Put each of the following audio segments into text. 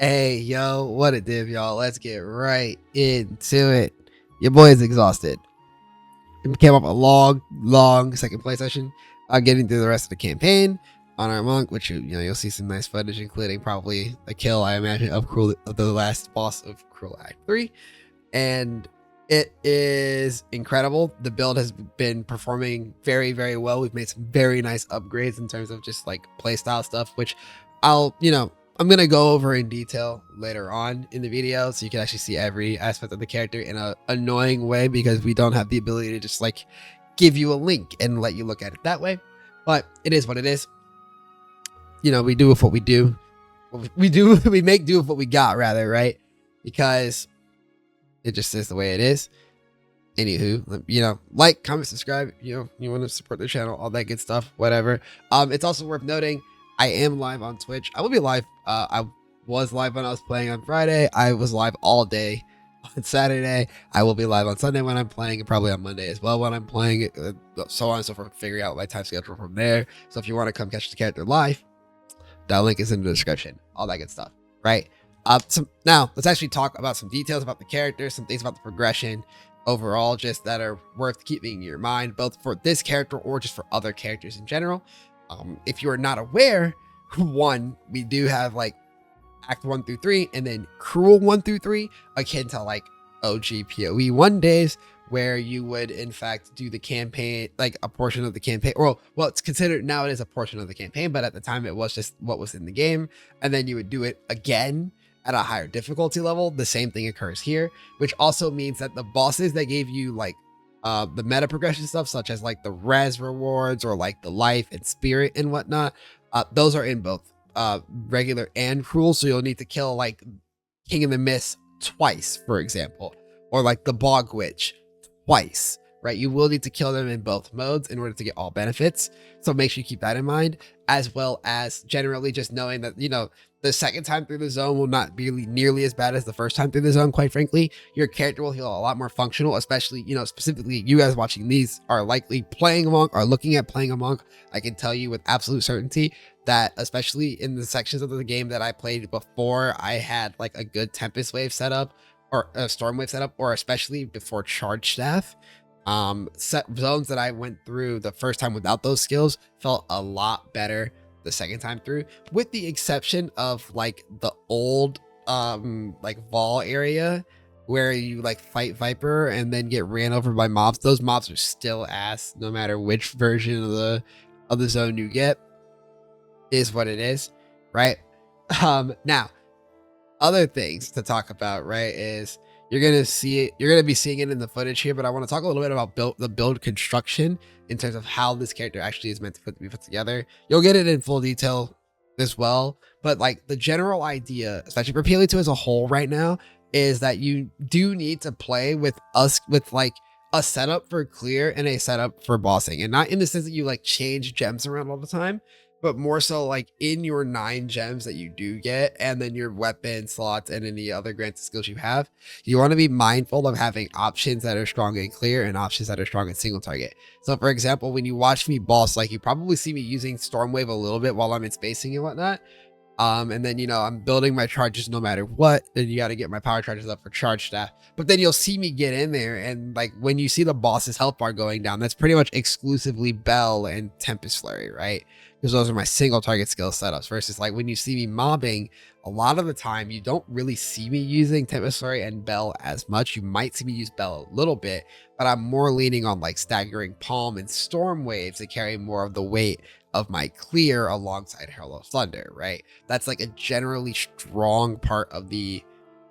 Hey, yo, what it did, y'all? Let's get right into it. Your boy is exhausted. It came up a long second play session. Getting through the rest of the campaign on our monk, which you'll see some nice footage, including probably a kill, I imagine, of the last boss of Cruel Act 3. And it is incredible. The build has been performing very, very well. We've made some very nice upgrades in terms of just like playstyle stuff, which I'm going to go over in detail later on in the video so you can actually see every aspect of the character in a annoying way, because we don't have the ability to just like give you a link and let you look at it that way. But it is what it is. We do with what we do. We make do with what we got, rather, right? Because it just is the way it is. Anywho, like, comment, subscribe. You want to support the channel, all that good stuff, whatever. It's also worth noting I am live on Twitch. I will be live. I was live when I was playing on Friday. I was live all day on Saturday. I will be live on Sunday when I'm playing, and probably on Monday as well when I'm playing, so on and so forth. Figuring out my time schedule from there. So if you want to come catch the character live, that link is in the description. All that good stuff, right? Now let's actually talk about some details about the character, some things about the progression overall, just that are worth keeping in your mind, both for this character or just for other characters in general. If you are not aware, one, we do have like Act 1 through 3, and then Cruel 1 through 3, akin to like OG PoE 1 days, where you would in fact do the campaign, like a portion of the campaign. Well, it's considered now it is a portion of the campaign, but at the time it was just what was in the game, and then you would do it again at a higher difficulty level. The same thing occurs here, which also means that the bosses that gave you like the meta progression stuff, such as like the res rewards or like the life and spirit and whatnot, those are in both regular and Cruel. So you'll need to kill like King of the Mist twice, for example, or like the Bog Witch twice, right? You will need to kill them in both modes in order to get all benefits. So make sure you keep that in mind, as well as generally just knowing that, the second time through the zone will not be nearly as bad as the first time through the zone. Quite frankly, your character will feel a lot more functional, especially, specifically you guys watching these are likely playing a monk or looking at playing a monk. I can tell you with absolute certainty that, especially in the sections of the game that I played before I had like a good Tempest Wave setup or a Storm Wave setup, or especially before Charge Staff, set zones that I went through the first time without those skills felt a lot better the second time through, with the exception of like the old like Vol area where you like fight Viper and then get ran over by mobs. Those mobs are still ass no matter which version of the zone you get. Is what it is, right? Now other things to talk about, right, is you're going to be seeing it in the footage here, but I want to talk a little bit about the build construction in terms of how this character actually is meant to be put together. You'll get it in full detail as well, but like the general idea, especially for PLE2 as a whole right now, is that you do need to play with like a setup for clear and a setup for bossing, and not in the sense that you like change gems around all the time, but more so like in your 9 gems that you do get, and then your weapon slots and any other granted skills you have, you want to be mindful of having options that are strong and clear and options that are strong and single target. So for example, when you watch me boss, like you probably see me using Stormwave a little bit while I'm in spacing and whatnot. And then, I'm building my charges no matter what. Then you got to get my power charges up for Charge Staff. But then you'll see me get in there, and like when you see the boss's health bar going down, that's pretty much exclusively Bell and Tempest Flurry, right? Because those are my single target skill setups, versus like when you see me mobbing, a lot of the time you don't really see me using Tempest Flurry and Bell as much. You might see me use Bell a little bit, but I'm more leaning on like Staggering Palm and Storm Waves to carry more of the weight of my clear alongside Herald of Thunder, right? That's like a generally strong part of the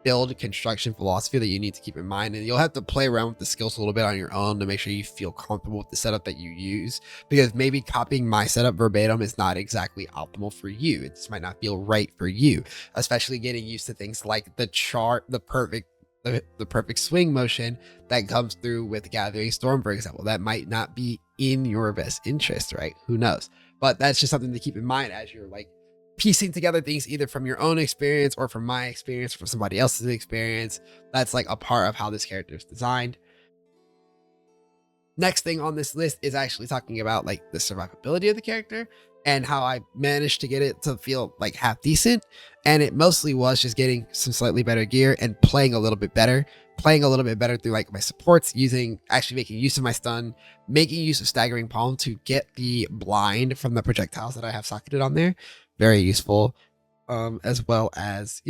build construction philosophy that you need to keep in mind, and you'll have to play around with the skills a little bit on your own to make sure you feel comfortable with the setup that you use, because maybe copying my setup verbatim is not exactly optimal for you. It just might not feel right for you, especially getting used to things like the perfect swing motion that comes through with Gathering Storm, for example. That might not be in your best interest, right? Who knows? But that's just something to keep in mind as you're like piecing together things either from your own experience or from my experience or from somebody else's experience. That's like a part of how this character is designed. Next thing on this list is actually talking about like the survivability of the character. and how I managed to get it to feel like half decent. And it mostly was just getting some slightly better gear and playing a little bit better, through like my supports, actually making use of my stun, making use of staggering palm to get the blind from the projectiles that I have socketed on there. Very useful. As well as,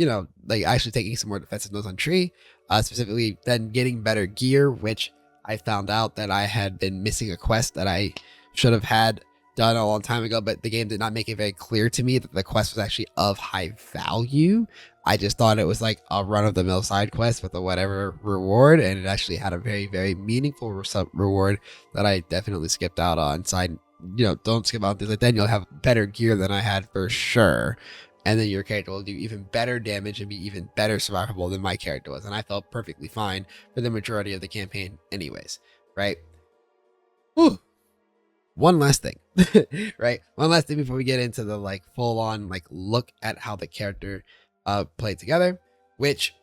like actually taking some more defensive nodes on tree, specifically then getting better gear, which I found out that I had been missing a quest that I should have had done a long time ago, but the game did not make it very clear to me that the quest was actually of high value. I just thought it was like a run-of-the-mill side quest with a whatever reward, and it actually had a very, very meaningful reward that I definitely skipped out on. So don't skip out things like that. You'll have better gear than I had for sure, and then your character will do even better damage and be even better survivable than my character was, and I felt perfectly fine for the majority of the campaign anyways, right? Whew. One last thing, right? One last thing before we get into the like full on like look at how the character played together, which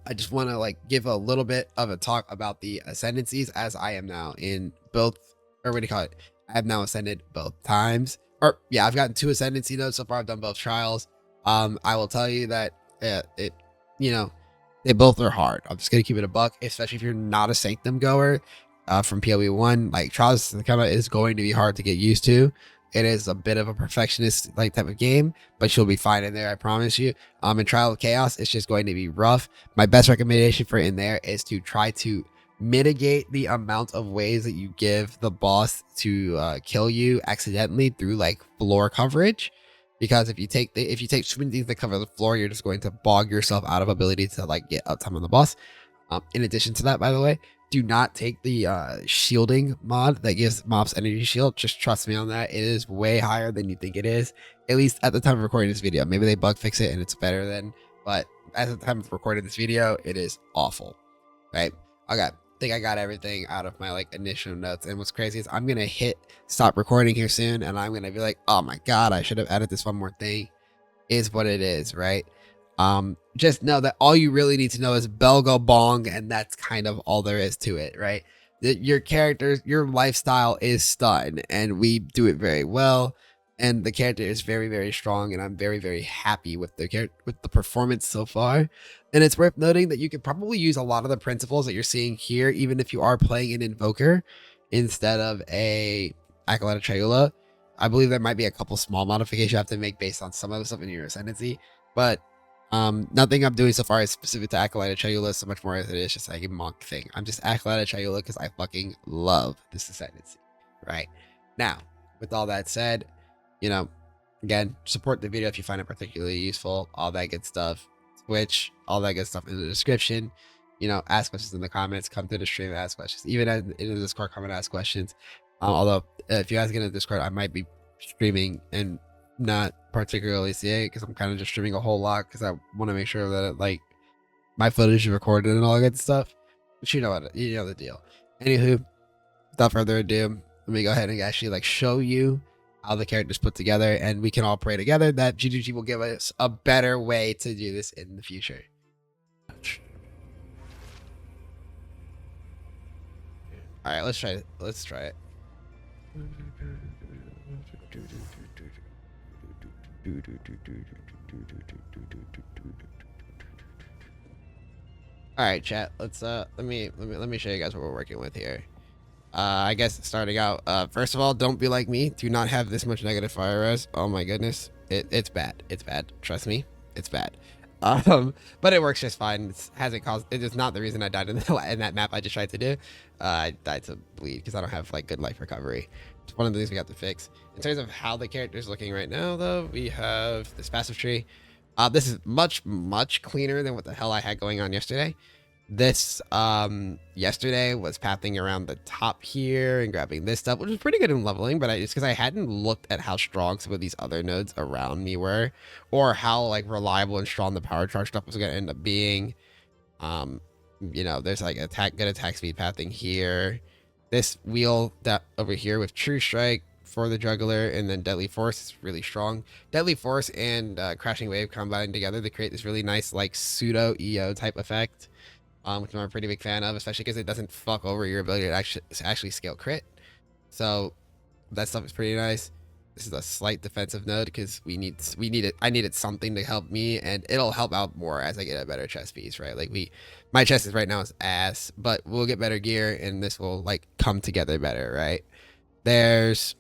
I just want to like give a little bit of a talk about the ascendancies, as I am now in both, or what do you call it? I have now ascended both times, or yeah, I've gotten 2 ascendancy nodes so far. I've done both trials. I will tell you that they both are hard. I'm just gonna keep it a buck, especially if you're not a Sanctum goer. From PoE1, like Trials of the Combat is going to be hard to get used to. It is a bit of a perfectionist like type of game, but you'll be fine in there, I promise you. In Trial of Chaos, it's just going to be rough. My best recommendation for in there is to try to mitigate the amount of ways that you give the boss to kill you accidentally through like floor coverage. Because if you take too many things that cover the floor, you're just going to bog yourself out of ability to like get uptime on the boss. In addition to that, by the way, do not take the shielding mod that gives mobs energy shield. Just trust me on that. It is way higher than you think it is, at least at the time of recording this video. Maybe they bug fix it and it's better then, but at the time of recording this video, it is awful, right? Okay, I think I got everything out of my like initial notes, and what's crazy is I'm gonna hit stop recording here soon, and I'm gonna be like, oh my god, I should have added this one more thing. Is what it is, right? Just know that all you really need to know is bell go bong, and that's kind of all there is to it, right? Your characters, your lifestyle is stun, and we do it very well, and the character is very, very strong, and I'm very, very happy with the performance so far. And it's worth noting that you could probably use a lot of the principles that you're seeing here, even if you are playing an Invoker instead of a Acolyte of Chayula. I believe there might be a couple small modifications you have to make based on some of the stuff in your ascendancy, but nothing I'm doing so far is specific to Acolyte of Chayula so much more as it is just like a monk thing. I'm just Acolyte of Chayula because I fucking love this ascendancy, right? Now, with all that said, again, support the video if you find it particularly useful, all that good stuff. Twitch, all that good stuff in the description. Ask questions in the comments, come to the stream, ask questions. Even in the Discord, come and ask questions. Although, if you guys get in the Discord, I might be streaming and not particularly see it because I'm kind of just streaming a whole lot because I want to make sure that like my footage is recorded and all that good stuff. But you know the deal. Anywho, without further ado, let me go ahead and actually like show you how the characters put together, and we can all pray together that GGG will give us a better way to do this in the future. All right, let's try it. Let's try it. All right, chat. Let's let me show you guys what we're working with here. I guess starting out, first of all, don't be like me. Do not have this much negative fire res. Oh my goodness, it's bad. It's bad. Trust me, it's bad. But it works just fine. It is not the reason I died in that map I just tried to do. I died to bleed because I don't have like good life recovery. It's one of the things we got to fix. In terms of how the character is looking right now, though, we have this passive tree. This is much, much cleaner than what the hell I had going on yesterday. This yesterday was pathing around the top here and grabbing this stuff, which was pretty good in leveling, but it's because I hadn't looked at how strong some of these other nodes around me were, or how like reliable and strong the power charge stuff was going to end up being. There's like good attack speed pathing here. This wheel that over here with True Strike for the juggler, and then Deadly Force is really strong. Deadly Force and Crashing Wave combined together to create this really nice like pseudo EO type effect. Which I'm a pretty big fan of, especially because it doesn't fuck over your ability to actually scale crit. So that stuff is pretty nice. This is a slight defensive node because we needed I needed something to help me, and it'll help out more as I get a better chest piece, right? Like my chest is right now is ass, but we'll get better gear and this will like come together better, right? There's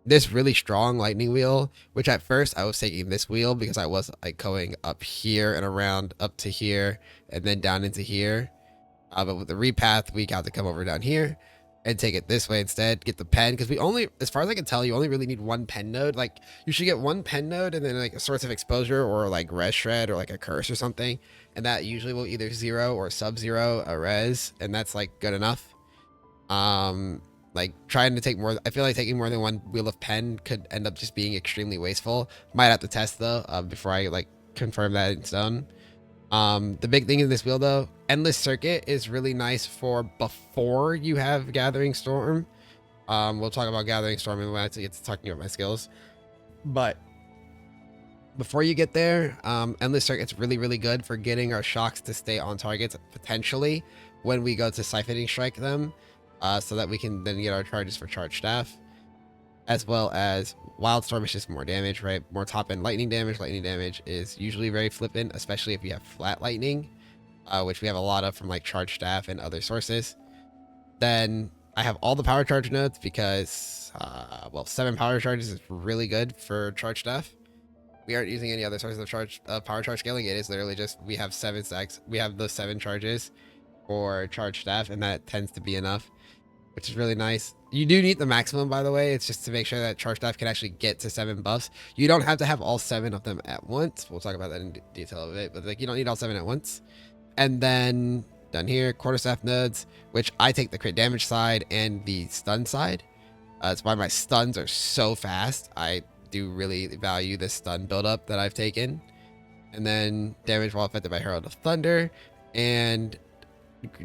this really strong lightning wheel, which at first I was taking this wheel because I was like going up here and around up to here and then down into here. But with the repath, we got to come over down here and take it this way instead. Get the pen because we only, as far as I can tell, you only really need one pen node. Like you should get one pen node and then like a source of exposure or like res shred or like a curse or something, and that usually will either 0 or sub-0 a res, and that's like good enough. Like trying to take more, I feel like taking more than one wheel of pen could end up just being extremely wasteful. Might have to test though before I like confirm that in stone. The big thing in this wheel though, endless circuit is really nice for before you have gathering storm. We'll talk about gathering storm when I get to talking about my skills, but before you get there, endless circuit's really good for getting our shocks to stay on targets potentially when we go to siphoning strike them, so that we can then get our charges for charge staff, as well as Wildstorm is just more damage, right? More top end lightning damage. Lightning damage is usually very flippant, especially if you have flat lightning, which we have a lot of from like charge staff and other sources. Then I have all the power charge nodes because, well, 7 power charges is really good for charge staff. We aren't using any other sources of charge, power charge scaling. It is literally just, we have 7 stacks. We have those 7 charges for charge staff, and that tends to be enough, which is really nice. You do need the maximum, by the way. It's just to make sure that charge staff can actually get to 7 buffs. You don't have to have all 7 of them at once. We'll talk about that in detail a bit, but like you don't need all 7 at once. And then down here, quarterstaff nodes, which I take the crit damage side and the stun side. That's why my stuns are so fast. I do really value the stun buildup that I've taken. And then damage while affected by Herald of Thunder, and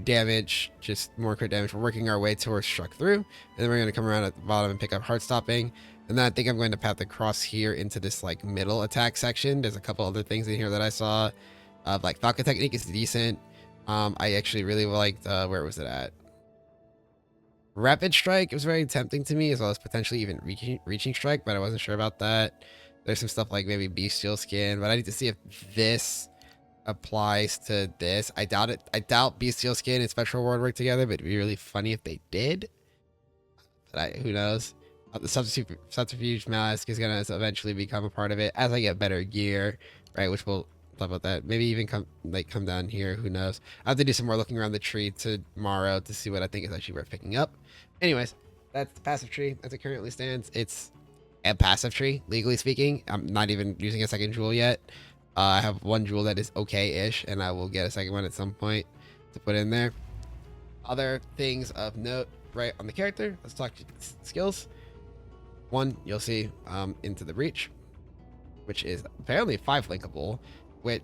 damage, just more crit damage. We're working our way towards struck through, and then we're going to come around at the bottom and pick up heart stopping. And then I think I'm going to path across here into this like middle attack section. There's a couple other things in here that I saw. Like Falcon Technique is decent. I actually really liked, where was it at? Rapid Strike. It was very tempting to me, as well as potentially even reaching Strike, but I wasn't sure about that. There's some stuff like maybe Bestial Skin, but I need to see if this applies to this. I doubt it. I doubt Bestial Skin and Spectral Ward work together, but it'd be really funny if they did. But who knows? The subterfuge mask is gonna eventually become a part of it as I get better gear, right? Which we'll talk about that. Maybe even come down here. Who knows? I have to do some more looking around the tree tomorrow to see what I think is actually worth picking up. Anyways, that's the passive tree as it currently stands. It's a passive tree, legally speaking. I'm not even using a second jewel yet. I have one jewel that is okay-ish, and I will get a second one at some point to put in there. Other things of note, right, on the character. Let's talk skills. One, you'll see Into the Breach, which is apparently 5 linkable. But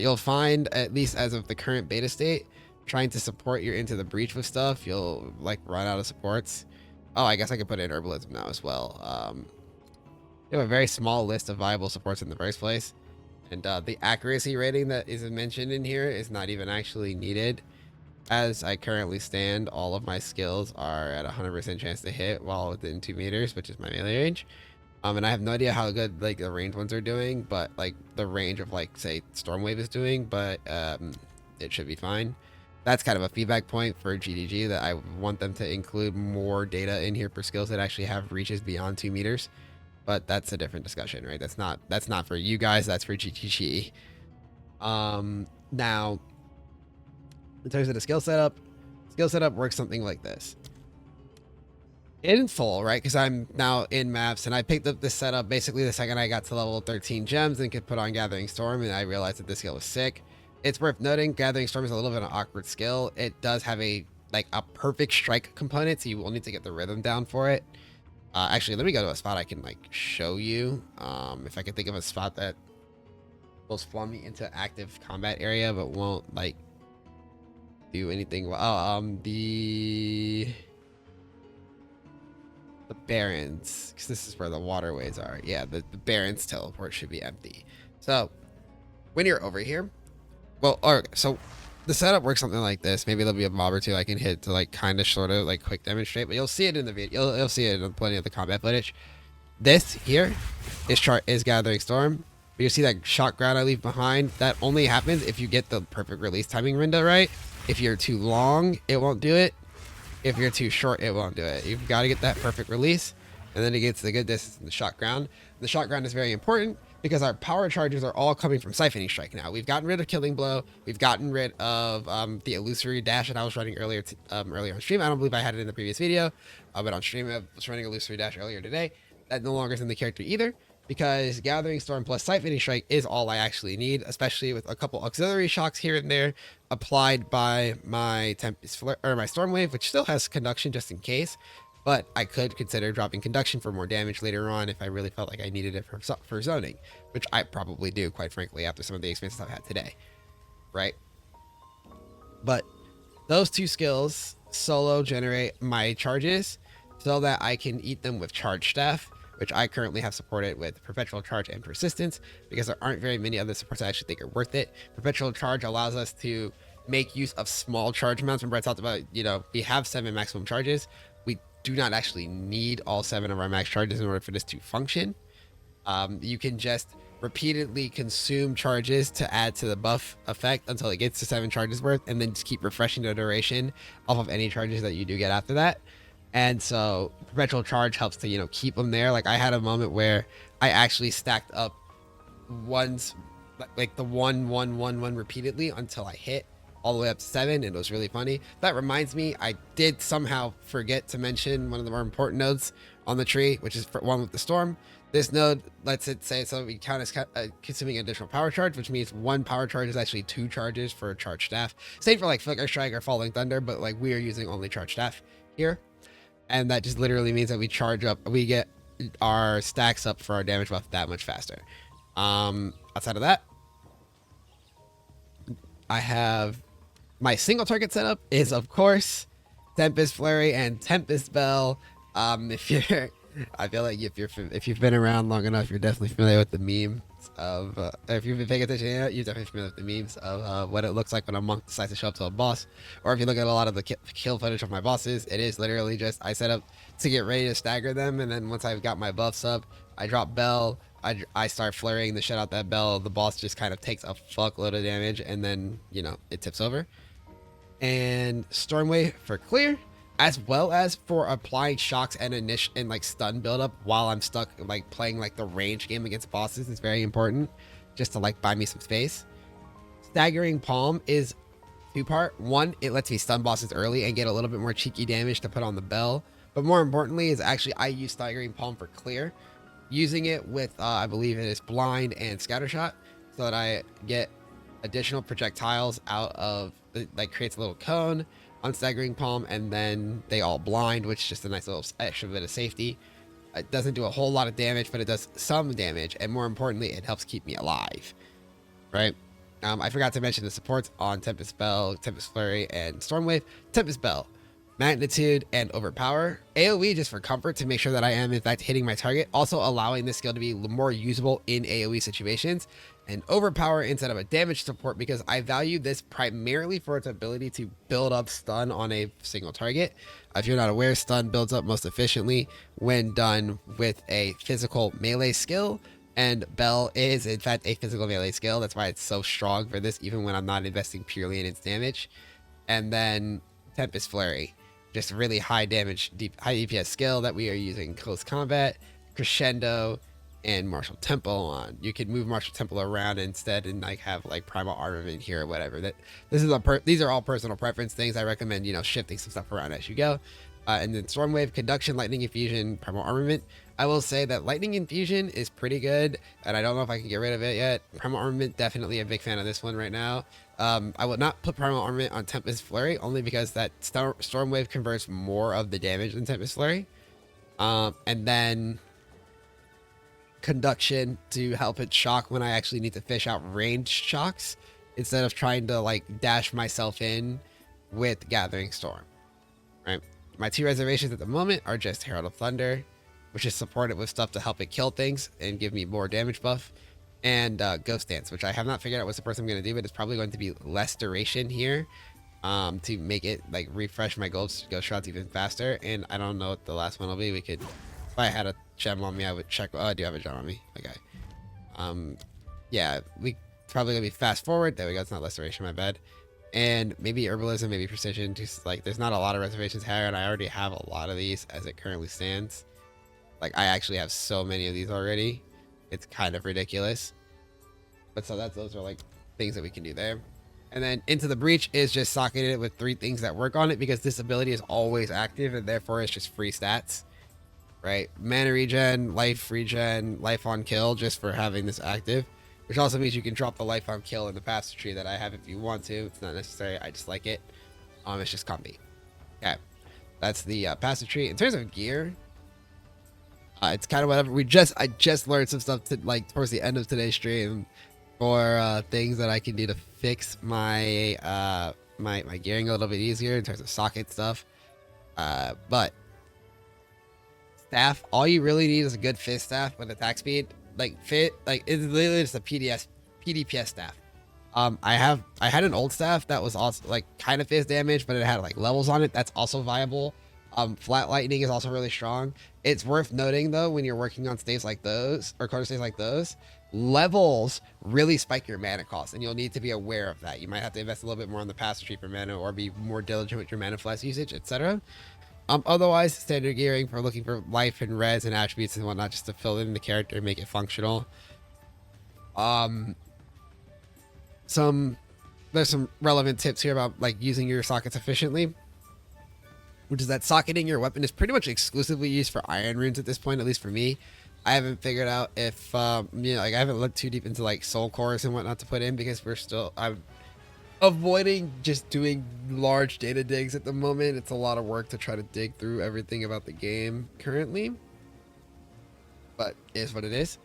you'll find, at least as of the current beta state, trying to support your Into the Breach with stuff, you'll like run out of supports. Oh, I guess I could put in Herbalism now as well. You have a very small list of viable supports in the first place. And the accuracy rating that is mentioned in here is not even actually needed. As I currently stand, all of my skills are at 100% chance to hit while within 2 meters, which is my melee range. And I have no idea how good like the range ones are doing, but like the range of like say Stormwave is doing, but it should be fine. That's kind of a feedback point for GDG that I want them to include more data in here for skills that actually have reaches beyond 2 meters. But that's a different discussion, right? That's not for you guys. That's for GTG. Now, in terms of the skill setup works something like this. In full, right? Because I'm now in maps, and I picked up this setup basically the second I got to level 13 gems and could put on Gathering Storm, and I realized that this skill was sick. It's worth noting, Gathering Storm is a little bit of an awkward skill. It does have a perfect strike component, so you will need to get the rhythm down for it. Actually, let me go to a spot I can like show you. If I can think of a spot that will spawn me into active combat area, but won't like do anything. The Barrens, because this is where the waterways are. Yeah, the Barrens teleport should be empty. So when you're over here, well, so the setup works something like this. Maybe there'll be a mob or two I can hit to like kind of sort of like quick demonstrate, but you'll see it in the video. You'll see it in plenty of the combat footage. This here is Gathering Storm. But you see that shock ground I leave behind? That only happens if you get the perfect release timing window right. If you're too long, it won't do it. If you're too short, it won't do it. You've got to get that perfect release, and then it gets the good distance in the shock ground. The shock ground is very important because our power charges are all coming from Siphoning Strike now. We've gotten rid of Killing Blow. We've gotten rid of the Illusory Dash that I was running earlier on stream. I don't believe I had it in the previous video, but on stream I was running Illusory Dash earlier today. That no longer is in the character either, because Gathering Storm plus Siphoning Strike is all I actually need, especially with a couple auxiliary shocks here and there applied by my Tempest Flare or my Storm Wave, which still has Conduction just in case. But I could consider dropping Conduction for more damage later on if I really felt like I needed it for zoning, which I probably do, quite frankly, after some of the experiences I've had today, right? But those two skills solo generate my charges so that I can eat them with Charge Staff, which I currently have supported with Perpetual Charge and Persistence, because there aren't very many other supports I actually think are worth it. Perpetual Charge allows us to make use of small charge amounts. Remember I talked about, we have 7 maximum charges. We do not actually need all 7 of our max charges in order for this to function. You can just repeatedly consume charges to add to the buff effect until it gets to 7 charges worth, and then just keep refreshing the duration off of any charges that you do get after that. And so Perpetual Charge helps to, keep them there. Like I had a moment where I actually stacked up ones, like the 1, 1, 1, 1 repeatedly until I hit all the way up to 7, and it was really funny. That reminds me, I did somehow forget to mention one of the more important nodes on the tree, which is one with the Storm. This node lets it say so we count as consuming additional power charge, which means 1 power charge is actually 2 charges for a Charge Staff. Same for like Flicker Strike or Falling Thunder, but like we are using only Charge Staff here. And that just literally means that we get our stacks up for our damage buff that much faster. Outside of that, I have my single target setup is, of course, Tempest Flurry and Tempest Bell. I feel like if you've been around long enough, you're definitely familiar with the memes of, if you've been paying attention, you're definitely familiar with the memes of what it looks like when a monk decides to show up to a boss. Or if you look at a lot of the kill footage of my bosses, it is literally just I set up to get ready to stagger them, and then once I've got my buffs up, I drop Bell, I start flurrying the shit out that Bell. The boss just kind of takes a fuckload of damage, and then it tips over. And Stormwave for clear, as well as for applying shocks and like stun buildup while I'm stuck like playing like the range game against bosses is very important, just to like buy me some space. Staggering Palm is 2-part. 1, it lets me stun bosses early and get a little bit more cheeky damage to put on the Bell, but more importantly is actually I use Staggering Palm for clear, using it with I believe it is Blind and Scattershot, so that I get additional projectiles out of like creates a little cone on Staggering Palm, and then they all blind, which is just a nice little extra bit of safety. It doesn't do a whole lot of damage, but it does some damage, and more importantly, it helps keep me alive, right? I forgot to mention the supports on Tempest Bell, Tempest Flurry, and Stormwave. Tempest Bell, Magnitude, and Overpower. AoE just for comfort to make sure that I am in fact hitting my target, also allowing this skill to be more usable in AoE situations. And Overpower instead of a damage support, because I value this primarily for its ability to build up stun on a single target. If you're not aware, stun builds up most efficiently when done with a physical melee skill, and Bell is in fact a physical melee skill. That's why it's so strong for this, even when I'm not investing purely in its damage. And then Tempest Flurry, just really high damage, high DPS skill that we are using close combat, Crescendo, and Martial Temple on. You can move Martial Temple around instead and like have like Primal Armament here or whatever. These are all personal preference things. I recommend shifting some stuff around as you go. And then Stormwave, Conduction, Lightning Infusion, Primal Armament. I will say that Lightning Infusion is pretty good, and I don't know if I can get rid of it yet. Primal Armament, definitely a big fan of this one right now. I will not put Primal Armament on Tempest Flurry, only because that Stormwave converts more of the damage than Tempest Flurry. And then Conduction to help it shock when I actually need to fish out ranged shocks, instead of trying to like dash myself in with Gathering Storm, right? My 2 reservations at the moment are just Herald of Thunder, which is supported with stuff to help it kill things and give me more damage buff, and Ghost Dance, which I have not figured out what's the first I'm going to do, but it's probably going to be less duration here to make it like refresh my ghost shots even faster. And I don't know what the last one will be. If I had a gem on me, I would check. Oh, I do have a gem on me. Okay. Yeah, we probably gonna be fast forward. There we go. It's not restoration, my bad. And maybe herbalism, maybe precision. Just like there's not a lot of reservations here, and I already have a lot of these as it currently stands. Like I actually have so many of these already. It's kind of ridiculous. But so those are like things that we can do there. And then into the breach is just socketed it with 3 things that work on it, because this ability is always active and therefore it's just free stats. Right? Mana regen, life on kill, just for having this active. Which also means you can drop the life on kill in the passive tree that I have if you want to. It's not necessary. I just like it. It's just comfy. Okay. That's the passive tree. In terms of gear, it's kind of whatever. I just learned some stuff to like towards the end of today's stream for things that I can do to fix my my gearing a little bit easier in terms of socket stuff. But staff, all you really need is a good fizz staff with attack speed. Like it's literally just a PDPS staff. I had an old staff that was also like kind of fizz damage, but it had like levels on it. That's also viable. Flat lightning is also really strong. It's worth noting though, when you're working on staves like those or corner staves like those, levels really spike your mana cost, and you'll need to be aware of that. You might have to invest a little bit more on the passive tree for mana, or be more diligent with your mana flash usage, etc. Otherwise, standard gearing for looking for life and res and attributes and whatnot, just to fill in the character and make it functional. There's some relevant tips here about like using your sockets efficiently, which is that socketing your weapon is pretty much exclusively used for iron runes at this point, at least for me. I haven't figured out if like I haven't looked too deep into like soul cores and whatnot to put in, because I'm avoiding just doing large data digs at the moment. It's a lot of work to try to dig through everything about the game currently, but it is what it is.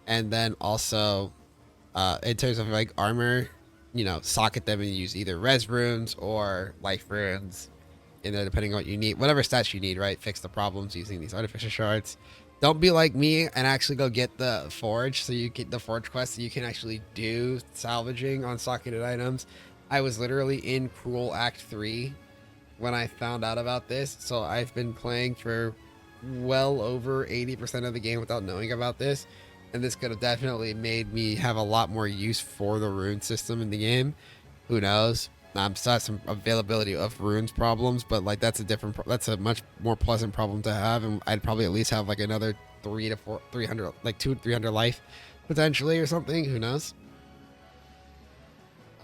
And then also in terms of like armor, socket them and use either res runes or life runes in there, depending on what you need, whatever stats you need, right? Fix the problems using these artificial shards. Don't be like me and actually go get the forge, so you get the forge quest so you can actually do salvaging on socketed items. I was literally in Cruel Act 3 when I found out about this, so I've been playing for well over 80% of the game without knowing about this, and this could have definitely made me have a lot more use for the rune system in the game. Who knows? Still have some availability of runes problems, but like that's a much more pleasant problem to have, and I'd probably at least have like another 300 life potentially or something. Who knows?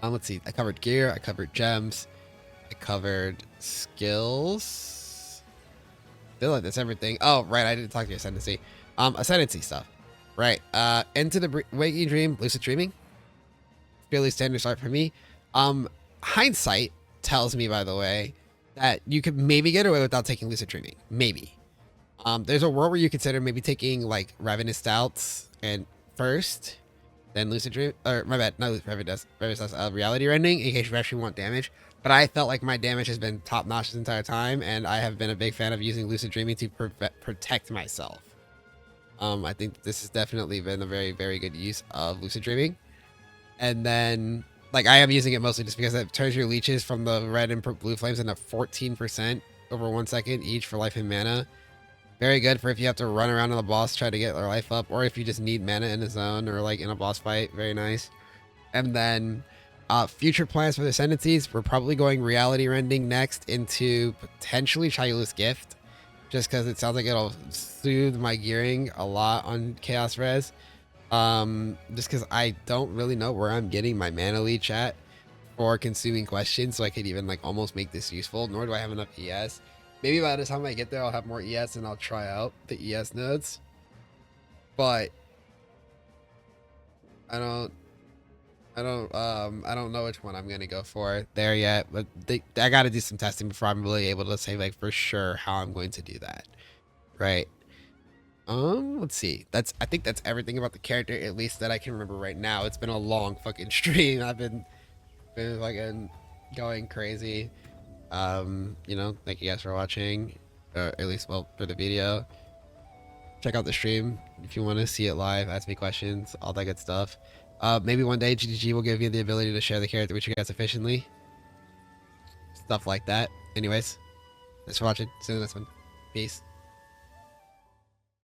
Let's see. I covered gear. I covered gems. I covered skills. I feel like that's everything. Oh, right. I didn't talk to your ascendancy. Ascendancy stuff. Right. Into the waking dream, lucid dreaming. Fairly standard start for me. Hindsight tells me, by the way, that you could maybe get away without taking lucid dreaming. Maybe. There's a world where you consider maybe taking like ravenous stouts and first, then lucid dream, or my bad, not ravenous stouts, reality rending in case you actually want damage. But I felt like my damage has been top notch this entire time, and I have been a big fan of using lucid dreaming to protect myself. I think this has definitely been a very, very good use of lucid dreaming. And then, like, I am using it mostly just because it turns your leeches from the red and blue flames into 14% over 1 second each for life and mana. Very good for if you have to run around on the boss, try to get their life up, or if you just need mana in a zone or like in a boss fight. Very nice. And then future plans for the ascendancies, we're probably going reality rending next into potentially Chayula's gift, just because it sounds like it'll soothe my gearing a lot on chaos res. Just because I don't really know where I'm getting my mana leech at for consuming questions, so I could even like almost make this useful, nor do I have enough ES. Maybe by the time I get there I'll have more ES and I'll try out the ES nodes, but I don't know which one I'm gonna go for there yet, but I gotta do some testing before I'm really able to say like for sure how I'm going to do that, right? Let's see. I think that's everything about the character, at least that I can remember right now. It's been a long fucking stream. I've been fucking going crazy. Thank you guys for watching. At least, well, for the video. Check out the stream if you want to see it live, ask me questions, all that good stuff. Maybe one day GGG will give you the ability to share the character with you guys efficiently. Stuff like that. Anyways, thanks for watching. See you in the next one. Peace.